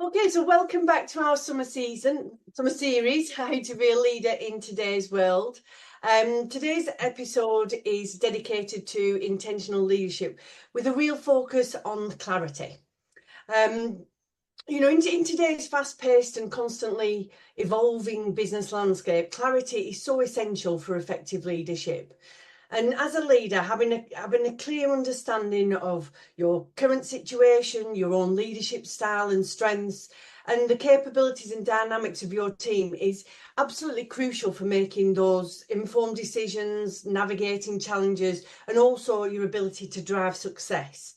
Okay, so welcome back to our summer series, How to Be a Leader in Today's World. Today's episode is dedicated to intentional leadership with a real focus on clarity. In today's fast-paced and constantly evolving business landscape, clarity is so essential for effective leadership. And as a leader, having a clear understanding of your current situation, your own leadership style and strengths, and the capabilities and dynamics of your team is absolutely crucial for making those informed decisions, navigating challenges, and also your ability to drive success.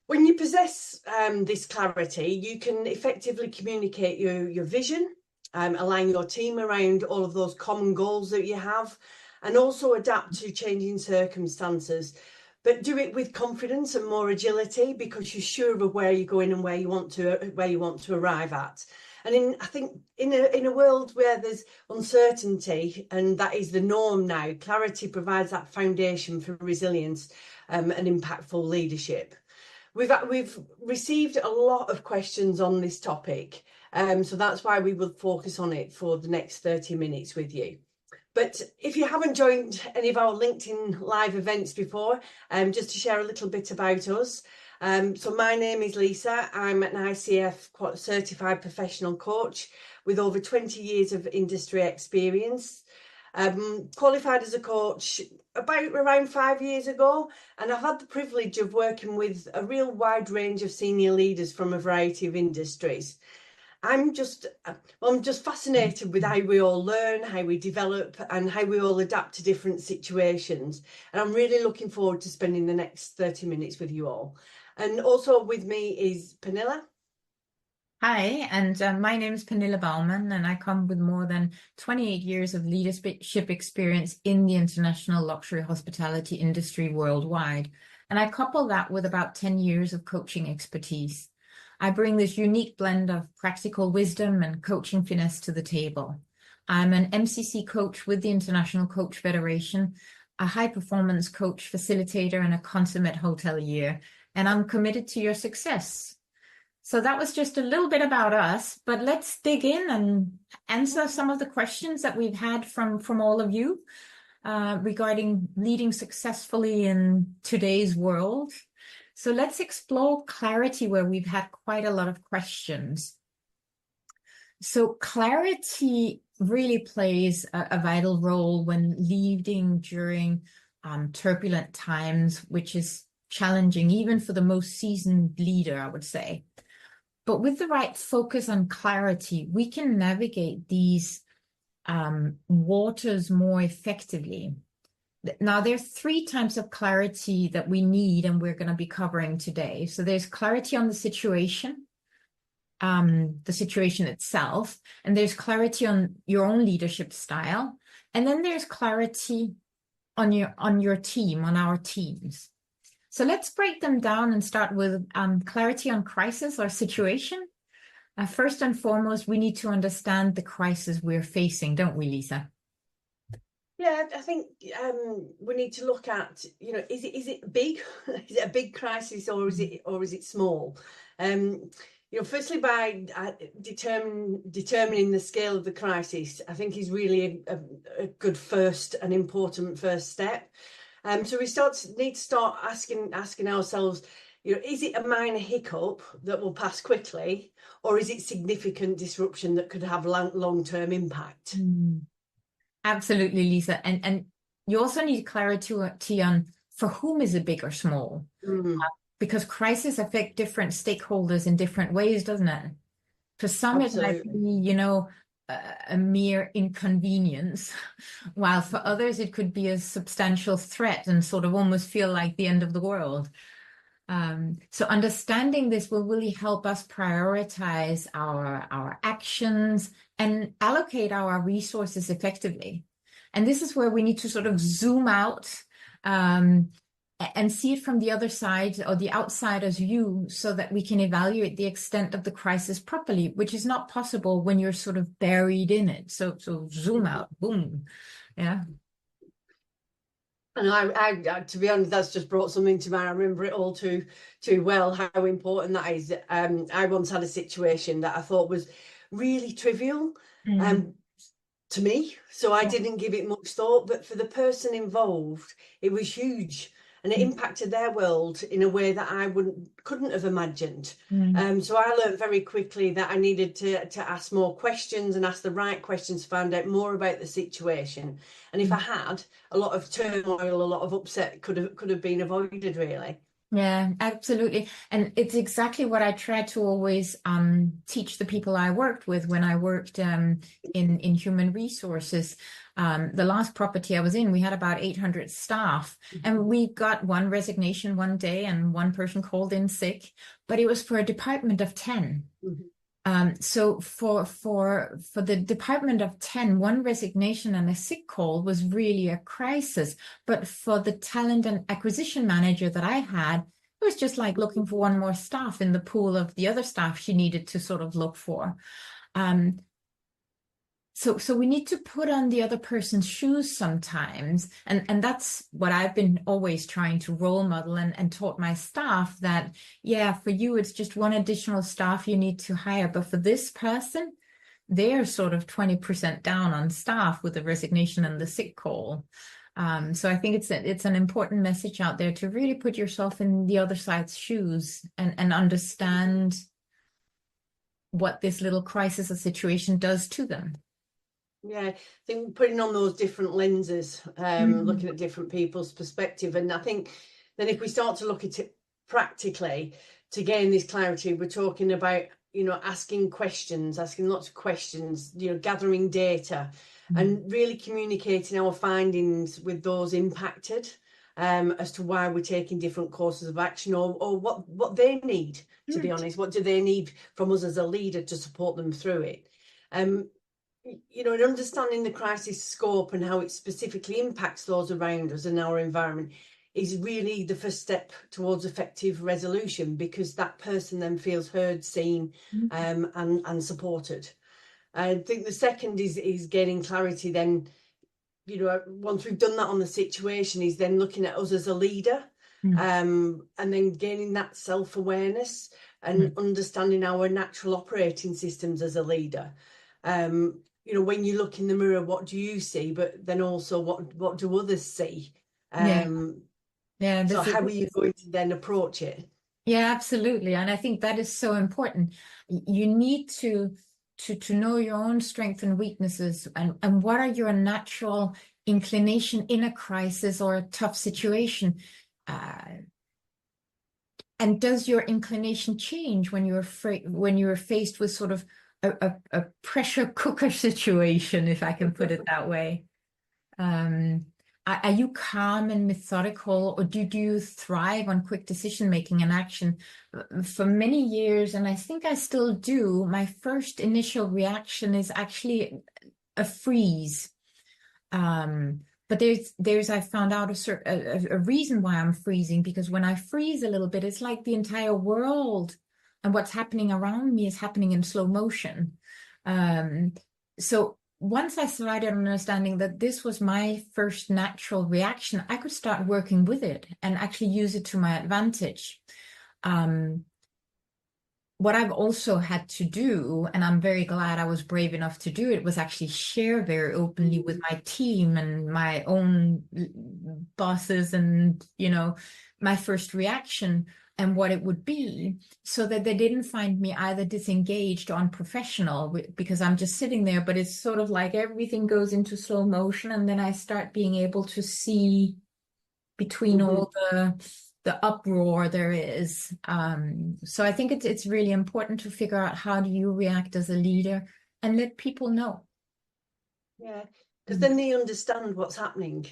When you possess this clarity, you can effectively communicate your vision, align your team around all of those common goals that you have, and also adapt to changing circumstances, but do it with confidence and more agility because you're sure of where you're going and where you want to arrive at. And I think in a world where there's uncertainty, and that is the norm now, clarity provides that foundation for resilience and impactful leadership. We've received a lot of questions on this topic, so that's why we will focus on it for the next 30 minutes with you. But if you haven't joined any of our LinkedIn live events before, just to share a little bit about us. So my name is Lisa. I'm an ICF certified professional coach with over 20 years of industry experience. Qualified as a coach around 5 years ago, and I've had the privilege of working with a real wide range of senior leaders from a variety of industries. I'm just fascinated with how we all learn, how we develop, and how we all adapt to different situations. And I'm really looking forward to spending the next 30 minutes with you all. And also with me is Pernilla. Hi, and my name is Pernilla Baumann, and I come with more than 28 years of leadership experience in the international luxury hospitality industry worldwide. And I couple that with about 10 years of coaching expertise. I bring this unique blend of practical wisdom and coaching finesse to the table. I'm an MCC coach with the International Coach Federation, a high-performance coach facilitator, and a consummate hotelier, and I'm committed to your success. So that was just a little bit about us, but let's dig in and answer some of the questions that we've had from all of you regarding leading successfully in today's world. So let's explore clarity, where we've had quite a lot of questions. So clarity really plays a vital role when leading during turbulent times, which is challenging even for the most seasoned leader, I would say. But with the right focus on clarity, we can navigate these waters more effectively. Now, there's 3 types of clarity that we need, and we're going to be covering today. So there's clarity on the situation itself, and there's clarity on your own leadership style, and then there's clarity on your team, on our teams. So let's break them down and start with clarity on crisis or situation. First and foremost, we need to understand the crisis we're facing, don't we, Lisa? Yeah, I think we need to look at, is it big? Is it a big crisis, or is it small? Firstly, by determining the scale of the crisis, I think is really a good and important first step. So we need to start asking ourselves, is it a minor hiccup that will pass quickly, or is it significant disruption that could have long-term impact? Absolutely, Lisa. And you also need clarity on for whom is it big or small? Because crises affect different stakeholders in different ways, doesn't it? For some, Absolutely. It might be, a mere inconvenience, while for others it could be a substantial threat and sort of almost feel like the end of the world. So understanding this will really help us prioritize our actions and allocate our resources effectively. And this is where we need to sort of zoom out and see it from the other side, or the outsider's view, so that we can evaluate the extent of the crisis properly, which is not possible when you're sort of buried in it. So zoom out, boom. Yeah. And I, to be honest, that's just brought something to mind. I remember it all too well, how important that is. I once had a situation that I thought was really trivial to me, so I didn't give it much thought. But for the person involved, it was huge, and it impacted their world in a way that I couldn't have imagined. So I learned very quickly that I needed to ask more questions and ask the right questions to find out more about the situation. And if I had, a lot of turmoil, a lot of upset could have been avoided, really. Yeah, absolutely. And it's exactly what I try to always teach the people I worked with when I worked in human resources. The last property I was in, we had about 800 staff, and we got one resignation one day and one person called in sick, but it was for a department of 10. So for the department of 10, one resignation and a sick call was really a crisis. But for the talent and acquisition manager that I had, it was just like looking for one more staff in the pool of the other staff she needed to sort of look for. So we need to put on the other person's shoes sometimes. And that's what I've been always trying to role model and taught my staff that, yeah, for you, it's just one additional staff you need to hire. But for this person, they're sort of 20% down on staff with the resignation and the sick call. So I think it's an important message out there to really put yourself in the other side's shoes and understand what this little crisis or situation does to them. Yeah, I think putting on those different lenses, looking at different people's perspective. And I think then if we start to look at it practically to gain this clarity, we're talking about, asking questions, asking lots of questions, gathering data and really communicating our findings with those impacted as to why we're taking different courses of action or what they need, to be honest. What do they need from us as a leader to support them through it? And understanding the crisis scope and how it specifically impacts those around us and our environment is really the first step towards effective resolution, because that person then feels heard, seen, and supported. I think the second is gaining clarity then, once we've done that on the situation, is then looking at us as a leader, and then gaining that self-awareness and understanding our natural operating systems as a leader. When you look in the mirror, what do you see? But then also, what do others see? So how are you going to then approach it? Yeah, absolutely. And I think that is so important. You need to know your own strengths and weaknesses and what are your natural inclination in a crisis or a tough situation. And does your inclination change when you're faced with sort of a pressure cooker situation, if I can put it that way? Are you calm and methodical, or do you thrive on quick decision making and action? For many years, and I think I still do, my first initial reaction is actually a freeze. But I found out a reason why I'm freezing, because when I freeze a little bit, it's like the entire world and what's happening around me is happening in slow motion. So once I started understanding that this was my first natural reaction, I could start working with it and actually use it to my advantage. What I've also had to do, and I'm very glad I was brave enough to do it, was actually share very openly with my team and my own bosses and, my first reaction and what it would be, so that they didn't find me either disengaged or unprofessional, because I'm just sitting there, but it's sort of like everything goes into slow motion, and then I start being able to see between all the uproar there is. So I think it's really important to figure out, how do you react as a leader, and let people know. Yeah, because then they understand what's happening.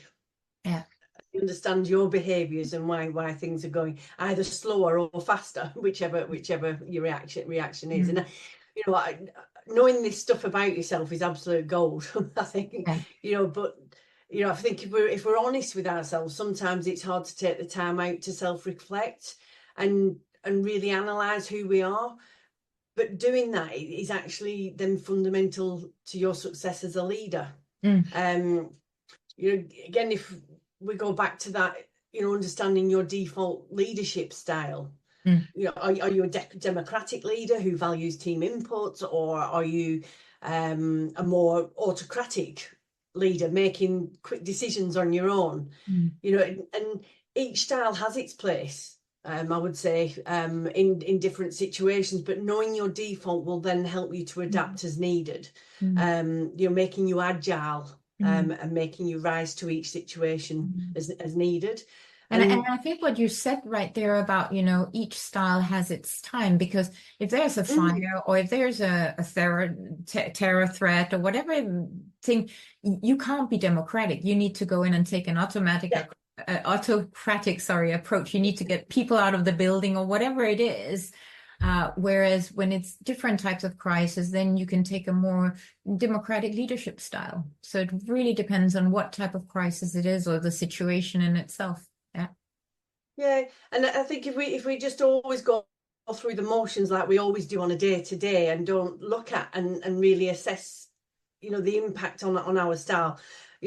Yeah. You understand your behaviours and why things are going either slower or faster, whichever your reaction is. And knowing this stuff about yourself is absolute gold. I think, but I think if we're honest with ourselves, sometimes it's hard to take the time out to self-reflect and really analyse who we are. But doing that is actually then fundamental to your success as a leader. Again, if we go back to that, understanding your default leadership style. Mm. Are you a democratic leader who values team input, or are you a more autocratic leader making quick decisions on your own? And each style has its place, I would say, in different situations, but knowing your default will then help you to adapt as needed. Making you agile, and making you rise to each situation as needed. And I think what you said right there about, each style has its time, because if there's a fire or if there's a terror threat or whatever thing, you can't be democratic. You need to go in and take an autocratic approach. You need to get people out of the building or whatever it is. Whereas when it's different types of crisis, then you can take a more democratic leadership style. So it really depends on what type of crisis it is or the situation in itself. Yeah, and I think if we just always go through the motions like we always do on a day-to-day and don't look at and really assess, the impact on our style,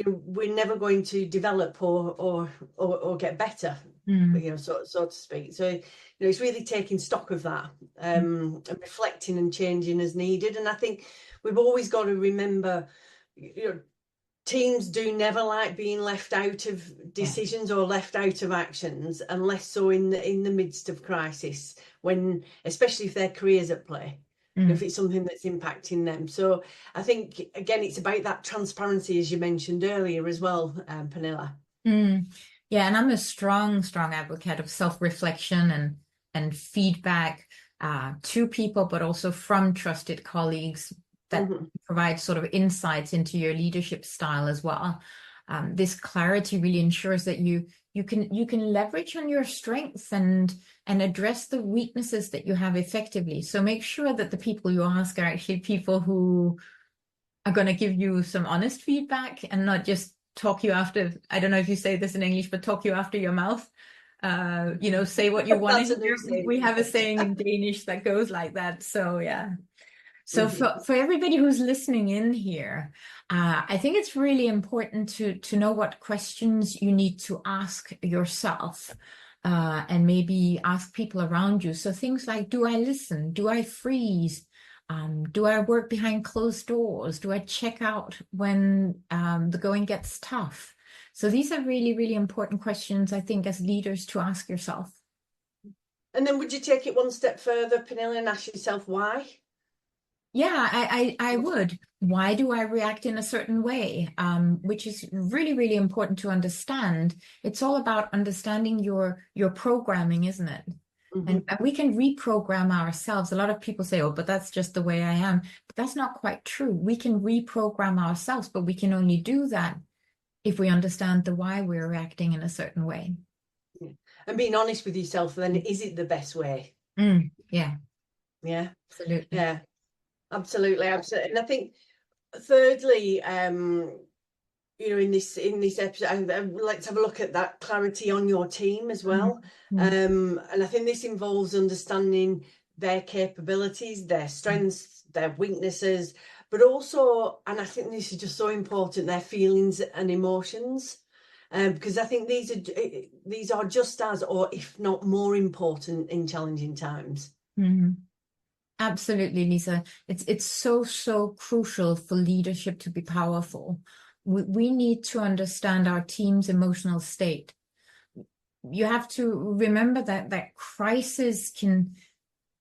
we're never going to develop or get better, so to speak. So it's really taking stock of that, and reflecting and changing as needed. And I think we've always got to remember, teams do never like being left out of decisions or left out of actions, and less so in the midst of crisis, when, especially if their career's at play, if it's something that's impacting them. So I think, again, it's about that transparency, as you mentioned earlier as well, Pernilla. Yeah, and I'm a strong advocate of self-reflection and feedback to people, but also from trusted colleagues that provide sort of insights into your leadership style as well. This clarity really ensures that you can leverage on your strengths and address the weaknesses that you have effectively. So make sure that the people you ask are actually people who are going to give you some honest feedback and not just talk you after, I don't know if you say this in English, but talk you after your mouth. Say what you want to hear. We have a saying in Danish that goes like that. So yeah. So for everybody who's listening in here, I think it's really important to know what questions you need to ask yourself, and maybe ask people around you. So things like, do I listen? Do I freeze? Do I work behind closed doors? Do I check out when the going gets tough? So these are really, really important questions, I think, as leaders to ask yourself. And then would you take it one step further, Pernilla, and ask yourself why? Yeah, I would. Why do I react in a certain way? Which is really, really important to understand. It's all about understanding your programming, isn't it? And we can reprogram ourselves. A lot of people say, oh, but that's just the way I am. But that's not quite true. We can reprogram ourselves, but we can only do that if we understand the why we're reacting in a certain way. And being honest with yourself, then, is it the best way? Yeah. Yeah. Absolutely. Yeah. Absolutely. And I think, thirdly, in this episode, I'd like to have a look at that clarity on your team as well. And I think this involves understanding their capabilities, their strengths, their weaknesses, but also, and I think this is just so important, their feelings and emotions. Because I think these are just as, or if not more important, in challenging times. Absolutely, Lisa. It's so crucial for leadership to be powerful. We need to understand our team's emotional state. You have to remember that crisis can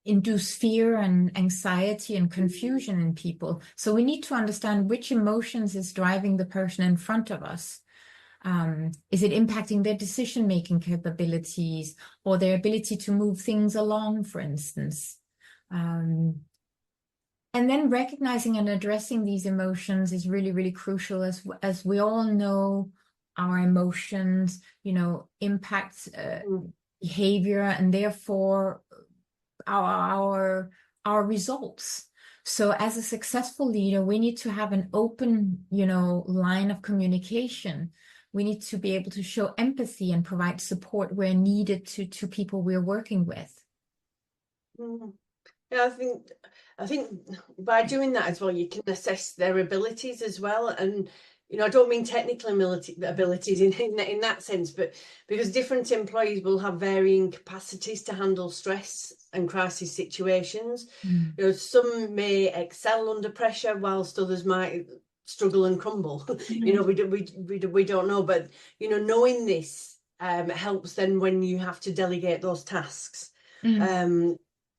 induce fear and anxiety and confusion in people. So we need to understand which emotions is driving the person in front of us. Is it impacting their decision-making capabilities or their ability to move things along, for instance? And then recognizing and addressing these emotions is really, really crucial, as we all know, our emotions, impact behavior and therefore our results. So as a successful leader, we need to have an open, line of communication. We need to be able to show empathy and provide support where needed to people we're working with. Yeah, I think by doing that as well, you can assess their abilities as well, and I don't mean technical abilities in that sense, but because different employees will have varying capacities to handle stress and crisis situations. Some may excel under pressure, whilst others might struggle and crumble. We don't know, but knowing this helps then when you have to delegate those tasks.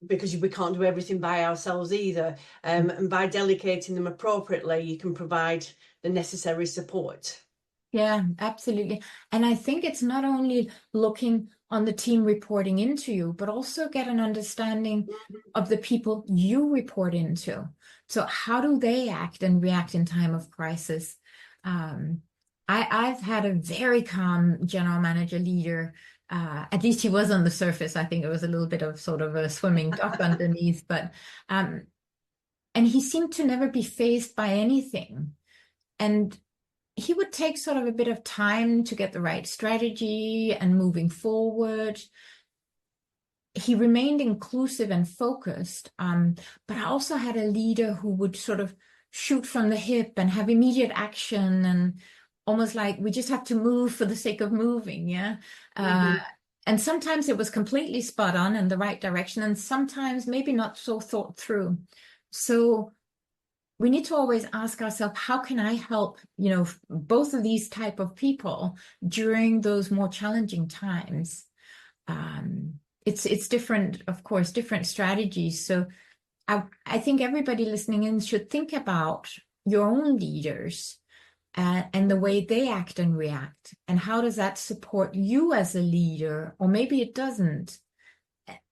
Because we can't do everything by ourselves either. And by delegating them appropriately, you can provide the necessary support. Yeah, absolutely. And I think it's not only looking on the team reporting into you, but also get an understanding of the people you report into. So how do they act and react in time of crisis? I've had a very calm general manager leader. At least he was on the surface. I think it was a little bit of sort of a swimming duck underneath, but and he seemed to never be fazed by anything. And he would take sort of a bit of time to get the right strategy and moving forward. He remained inclusive and focused, but I also had a leader who would sort of shoot from the hip and have immediate action, and almost like we just have to move for the sake of moving, yeah? And sometimes it was completely spot on in the right direction, and sometimes maybe not so thought through. So we need to always ask ourselves, how can I help, both of these type of people during those more challenging times? It's different, of course, different strategies. So I think everybody listening in should think about your own leaders and the way they act and react, and how does that support you as a leader, or maybe it doesn't.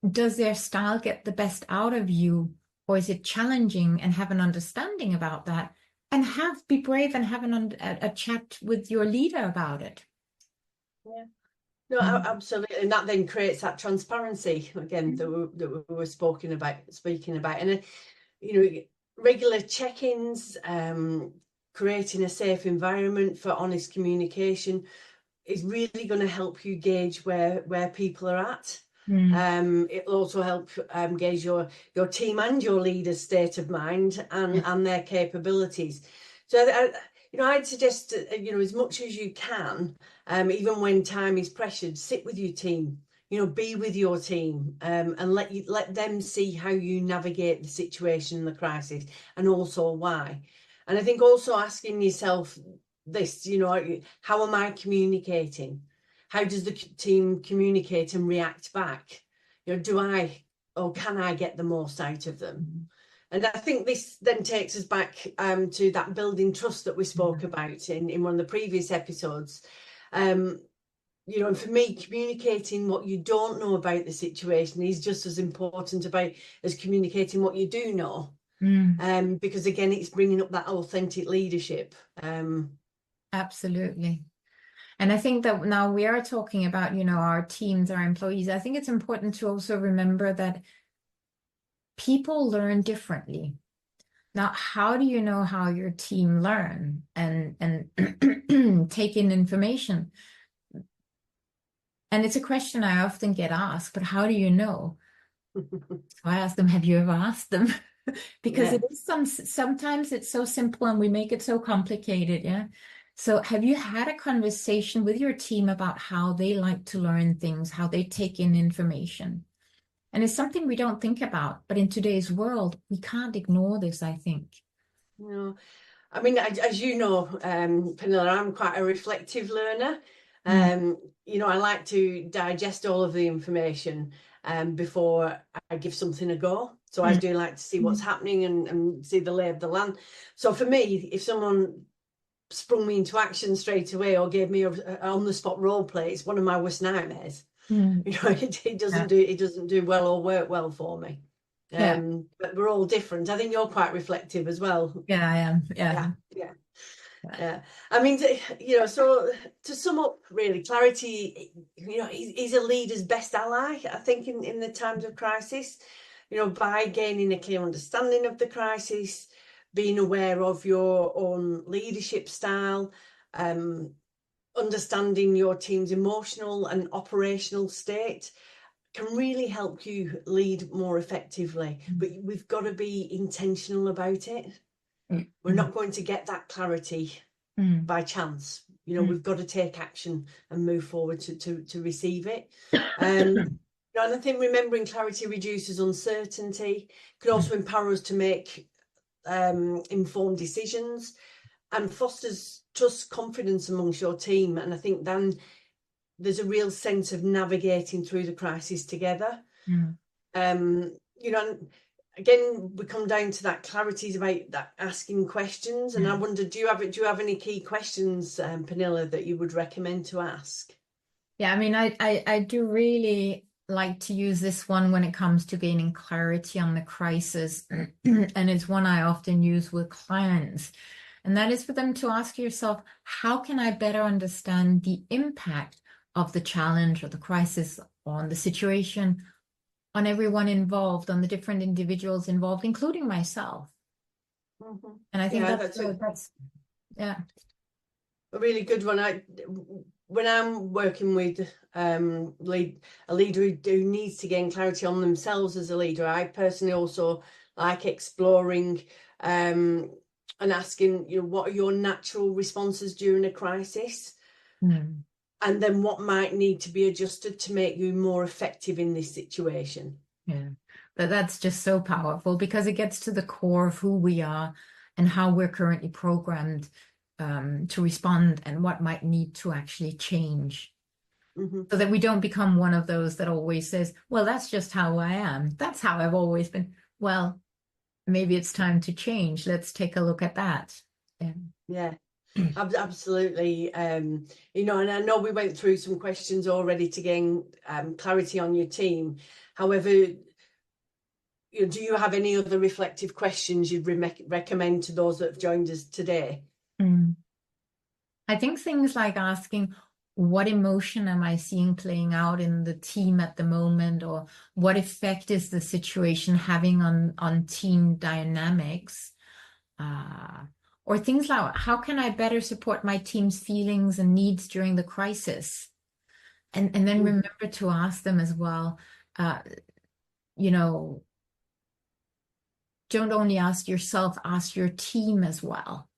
Does their style get the best out of you? Or is it challenging? And have an understanding about that, and be brave and have a chat with your leader about it. Yeah, no, absolutely, and that then creates that transparency again that we were speaking about, and regular check-ins, creating a safe environment for honest communication is really going to help you gauge where people are at. It'll also help gauge your team and your leader's state of mind and their capabilities. So I'd suggest as much as you can, even when time is pressured, sit with your team, be with your team, and let them see how you navigate the situation, the crisis, and also why. And I think also asking yourself this, how am I communicating? How does the team communicate and react back? Do I or can I get the most out of them? And I think this then takes us back to that building trust that we spoke about in one of the previous episodes. And for me, communicating what you don't know about the situation is just as important as communicating what you do know. Because again, it's bringing up that authentic leadership. Absolutely. And I think that now we are talking about, our teams, our employees. I think it's important to also remember that people learn differently. Now, how do you know how your team learn and take in information? And it's a question I often get asked, but how do you know? So I ask them, have you ever asked them? Because it is sometimes it's so simple and we make it so complicated, yeah? So have you had a conversation with your team about how they like to learn things, how they take in information? And it's something we don't think about, but in today's world, we can't ignore this, I think. No, I mean, as you know, Pernilla, I'm quite a reflective learner. I like to digest all of the information before I give something a go. So I do like to see what's happening and see the lay of the land. So for me, if someone sprung me into action straight away or gave me a on-the-spot role play, it's one of my worst nightmares. It doesn't do well or work well for me. But we're all different. I think you're quite reflective as well. Yeah, I am. Yeah. I mean, so to sum up, really, clarity, is a leader's best ally, I think, in the times of crisis, by gaining a clear understanding of the crisis, being aware of your own leadership style, understanding your team's emotional and operational state can really help you lead more effectively. But we've got to be intentional about it. We're not going to get that clarity by chance. We've got to take action and move forward to receive it. And I think remembering clarity reduces uncertainty, can also empower us to make informed decisions, and fosters trust, confidence amongst your team. And I think then there's a real sense of navigating through the crisis together. Again, we come down to that clarity is about that asking questions. And I wonder, do you have any key questions, Pernilla, that you would recommend to ask? Yeah, I mean, I do really like to use this one when it comes to gaining clarity on the crisis. And it's one I often use with clients. And that is for them to ask yourself, how can I better understand the impact of the challenge or the crisis on the situation, on everyone involved, on the different individuals involved, including myself? And I think that's a really good one. When I'm working with a leader who needs to gain clarity on themselves as a leader, I personally also like exploring and asking, what are your natural responses during a crisis? And then what might need to be adjusted to make you more effective in this situation. Yeah, but that's just so powerful because it gets to the core of who we are and how we're currently programmed to respond and what might need to actually change. So that we don't become one of those that always says, well, that's just how I am. That's how I've always been. Well, maybe it's time to change. Let's take a look at that. Yeah. Absolutely. And I know we went through some questions already to gain clarity on your team. However, do you have any other reflective questions you'd recommend to those that have joined us today? I think things like asking, what emotion am I seeing playing out in the team at the moment, or what effect is the situation having on team dynamics? Or things like, how can I better support my team's feelings and needs during the crisis? And then remember to ask them as well, don't only ask yourself, ask your team as well.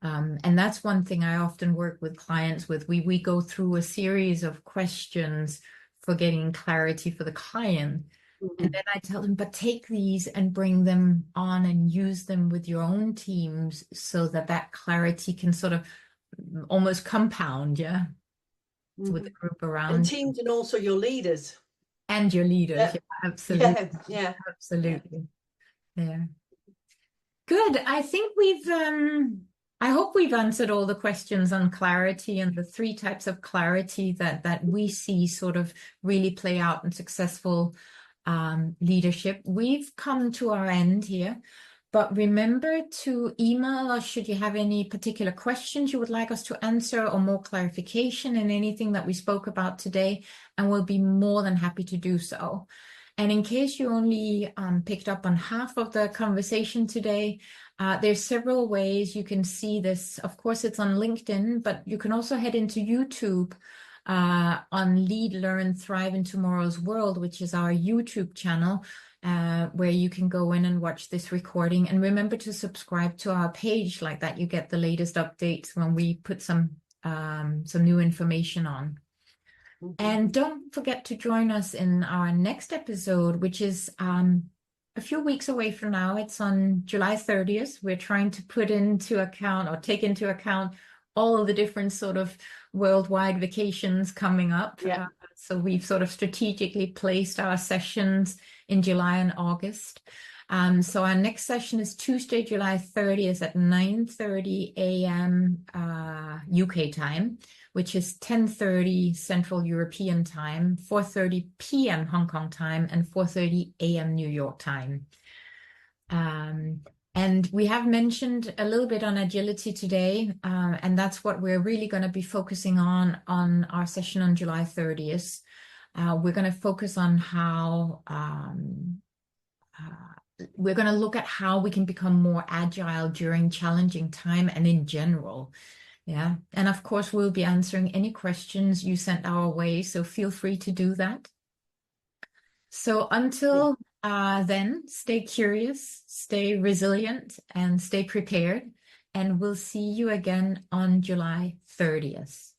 And that's one thing I often work with clients with. We go through a series of questions for getting clarity for the client. And then I tell them, but take these and bring them on and use them with your own teams so that clarity can sort of almost compound, with the group around. And teams and also your leaders. And your leaders, absolutely. Yeah. Absolutely. Yeah. Good. I think I hope we've answered all the questions on clarity and the 3 types of clarity that we see sort of really play out in successful leadership. We've come to our end here, but remember to email us should you have any particular questions you would like us to answer or more clarification in anything that we spoke about today, and we'll be more than happy to do so. And in case you only picked up on half of the conversation today, there's several ways you can see this. Of course, it's on LinkedIn, but you can also head into YouTube on Lead, Learn, Thrive in Tomorrow's World, which is our YouTube channel, where you can go in and watch this recording. And remember to subscribe to our page, like that you get the latest updates when we put some new information on. And don't forget to join us in our next episode, which is a few weeks away from now. It's on July 30th. We're trying to take into account all of the different sort of worldwide vacations coming up. So we've sort of strategically placed our sessions in July and August. So our next session is Tuesday, July 30th at 9:30 a.m. UK time, which is 10:30 Central European time, 4:30 p.m. Hong Kong time, and 4:30 a.m. New York time. And we have mentioned a little bit on agility today, and that's what we're really going to be focusing on our session on July 30th. We're going to focus on how we're going to look at how we can become more agile during challenging time and in general. Yeah. And of course, we'll be answering any questions you sent our way. So feel free to do that. So until then, stay curious, stay resilient, and stay prepared. and we'll see you again on July 30th.